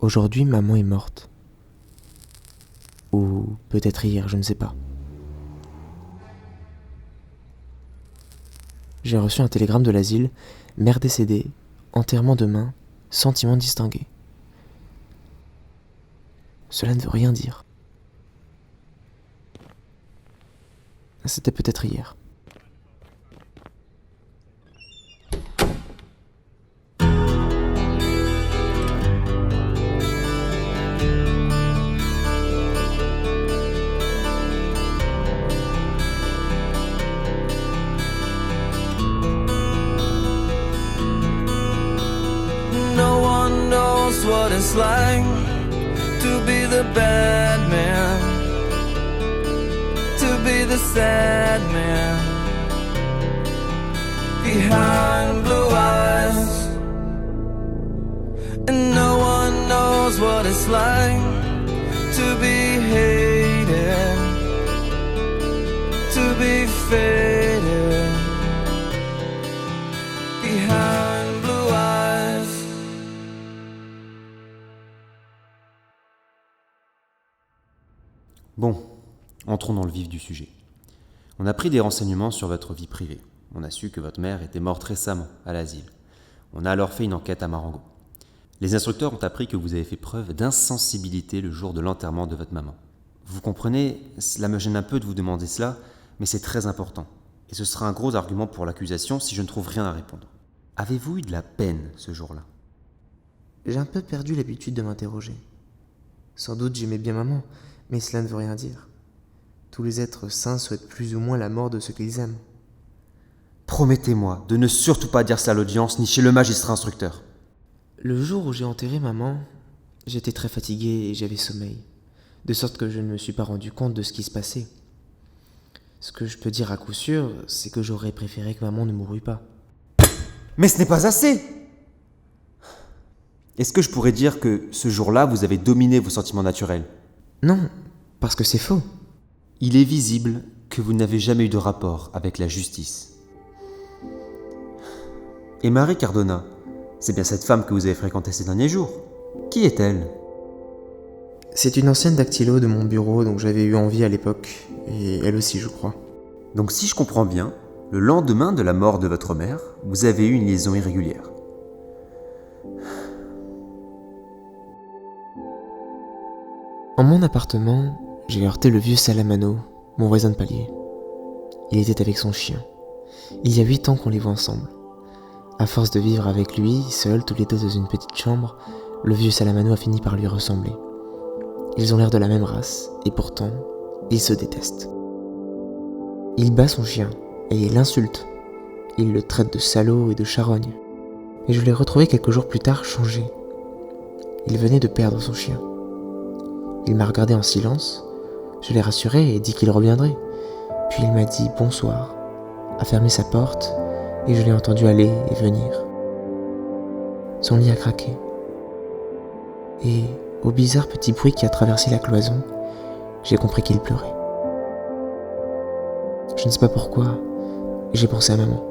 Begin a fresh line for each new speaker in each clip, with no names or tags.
Aujourd'hui, maman est morte. Ou peut-être hier, je ne sais pas. J'ai reçu un télégramme de l'asile, mère décédée, enterrement demain, sentiment distingué. Cela ne veut rien dire. C'était peut-être hier.
No one knows what it's like to be the bad man, to be the sad man behind blue eyes. And no one knows what it's like to be hated, to be faded behind blue eyes.
Bon, entrons dans le vif du sujet. On a pris des renseignements sur votre vie privée. On a su que votre mère était morte récemment à l'asile. On a alors fait une enquête à Marengo. Les instructeurs ont appris que vous avez fait preuve d'insensibilité le jour de l'enterrement de votre maman. Vous comprenez, cela me gêne un peu de vous demander cela, mais c'est très important. Et ce sera un gros argument pour l'accusation si je ne trouve rien à répondre. Avez-vous eu de la peine ce jour-là ?
J'ai un peu perdu l'habitude de m'interroger. Sans doute j'aimais bien maman, mais cela ne veut rien dire. Tous les êtres sains souhaitent plus ou moins la mort de ceux qu'ils aiment.
Promettez-moi de ne surtout pas dire cela à l'audience ni chez le magistrat instructeur.
Le jour où j'ai enterré maman, j'étais très fatigué et j'avais sommeil, de sorte que je ne me suis pas rendu compte de ce qui se passait. Ce que je peux dire à coup sûr, c'est que j'aurais préféré que maman ne mourût pas.
Mais ce n'est pas assez ! Est-ce que je pourrais dire que ce jour-là, vous avez dominé vos sentiments naturels ?
Non, parce que c'est faux.
Il est visible que vous n'avez jamais eu de rapport avec la justice. Et Marie Cardona, c'est bien cette femme que vous avez fréquentée ces derniers jours. Qui est-elle ?
C'est une ancienne dactylo de mon bureau dont j'avais eu envie à l'époque, et elle aussi je crois.
Donc si je comprends bien, le lendemain de la mort de votre mère, vous avez eu une liaison irrégulière.
En mon appartement, j'ai heurté le vieux Salamano, mon voisin de palier. Il était avec son chien. Il y a 8 ans qu'on les voit ensemble. À force de vivre avec lui, seuls, tous les deux dans une petite chambre, le vieux Salamano a fini par lui ressembler. Ils ont l'air de la même race, et pourtant, ils se détestent. Il bat son chien, et il l'insulte. Il le traite de salaud et de charogne. Et je l'ai retrouvé quelques jours plus tard changé. Il venait de perdre son chien. Il m'a regardé en silence, je l'ai rassuré et dit qu'il reviendrait. Puis il m'a dit bonsoir, a fermé sa porte, et je l'ai entendu aller et venir. Son lit a craqué. Et au bizarre petit bruit qui a traversé la cloison, j'ai compris qu'il pleurait. Je ne sais pas pourquoi, j'ai pensé à maman.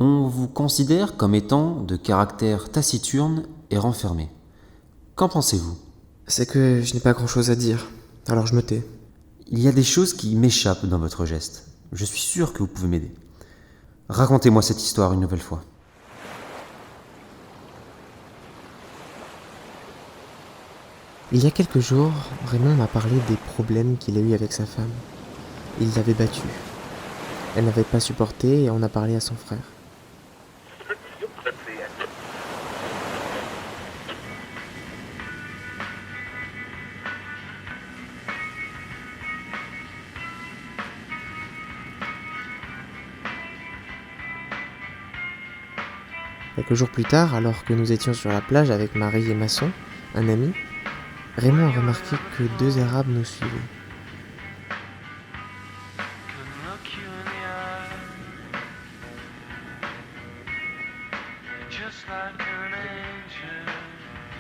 On vous considère comme étant de caractère taciturne et renfermé. Qu'en pensez-vous ?
C'est que je n'ai pas grand-chose à dire, alors je me tais.
Il y a des choses qui m'échappent dans votre geste. Je suis sûr que vous pouvez m'aider. Racontez-moi cette histoire une nouvelle fois.
Il y a quelques jours, Raymond m'a parlé des problèmes qu'il a eu avec sa femme. Il l'avait battue. Elle n'avait pas supporté et en a parlé à son frère. Quelques jours plus tard, alors que nous étions sur la plage avec Marie et Masson, un ami, Raymond a remarqué que 2 Arabes nous suivaient.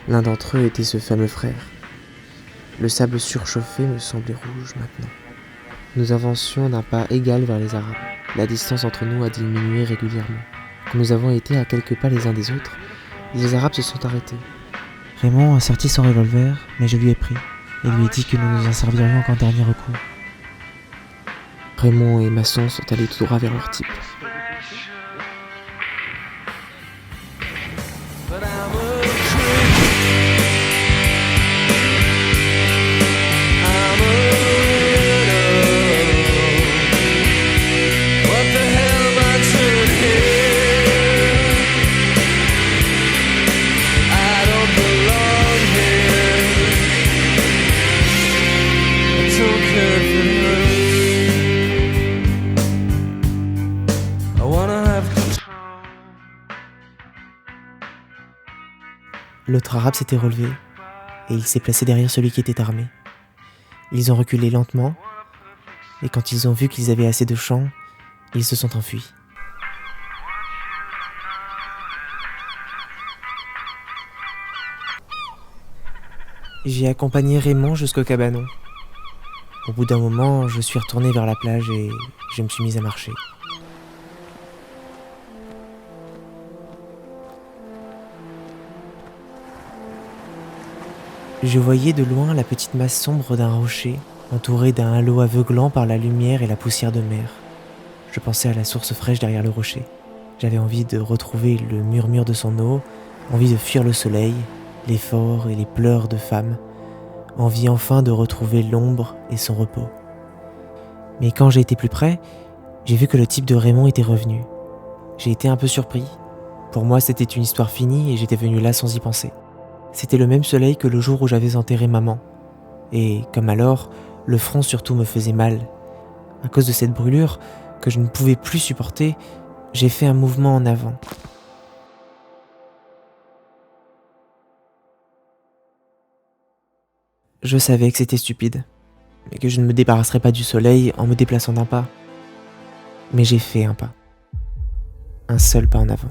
L'un d'entre eux était ce fameux frère. Le sable surchauffé me semblait rouge maintenant. Nous avancions d'un pas égal vers les Arabes. La distance entre nous a diminué régulièrement. Quand nous avons été à quelques pas les uns des autres, les Arabes se sont arrêtés.
Raymond a sorti son revolver, mais je lui ai pris et lui ai dit que nous nous en servirions qu'en dernier recours.
Raymond et Masson sont allés tout droit vers leur type.
But I'm a creep. I'm a widow. What the hell am I doing here? I don't belong here. I don't care if it hurts. I wanna have control.
L'autre arabe s'était relevé et il s'est placé derrière celui qui était armé. Ils ont reculé lentement et quand ils ont vu qu'ils avaient assez de champ, ils se sont enfuis. J'ai accompagné Raymond jusqu'au cabanon. Au bout d'un moment, je suis retourné vers la plage et je me suis mis à marcher. Je voyais de loin la petite masse sombre d'un rocher, entourée d'un halo aveuglant par la lumière et la poussière de mer. Je pensais à la source fraîche derrière le rocher. J'avais envie de retrouver le murmure de son eau, envie de fuir le soleil, l'effort et les pleurs de femme, envie enfin de retrouver l'ombre et son repos. Mais quand j'ai été plus près, j'ai vu que le type de Raymond était revenu. J'ai été un peu surpris. Pour moi, c'était une histoire finie et j'étais venu là sans y penser. C'était le même soleil que le jour où j'avais enterré maman. Et, comme alors, le front surtout me faisait mal. À cause de cette brûlure, que je ne pouvais plus supporter, j'ai fait un mouvement en avant. Je savais que c'était stupide, et que je ne me débarrasserais pas du soleil en me déplaçant d'un pas. Mais j'ai fait un pas. Un seul pas en avant.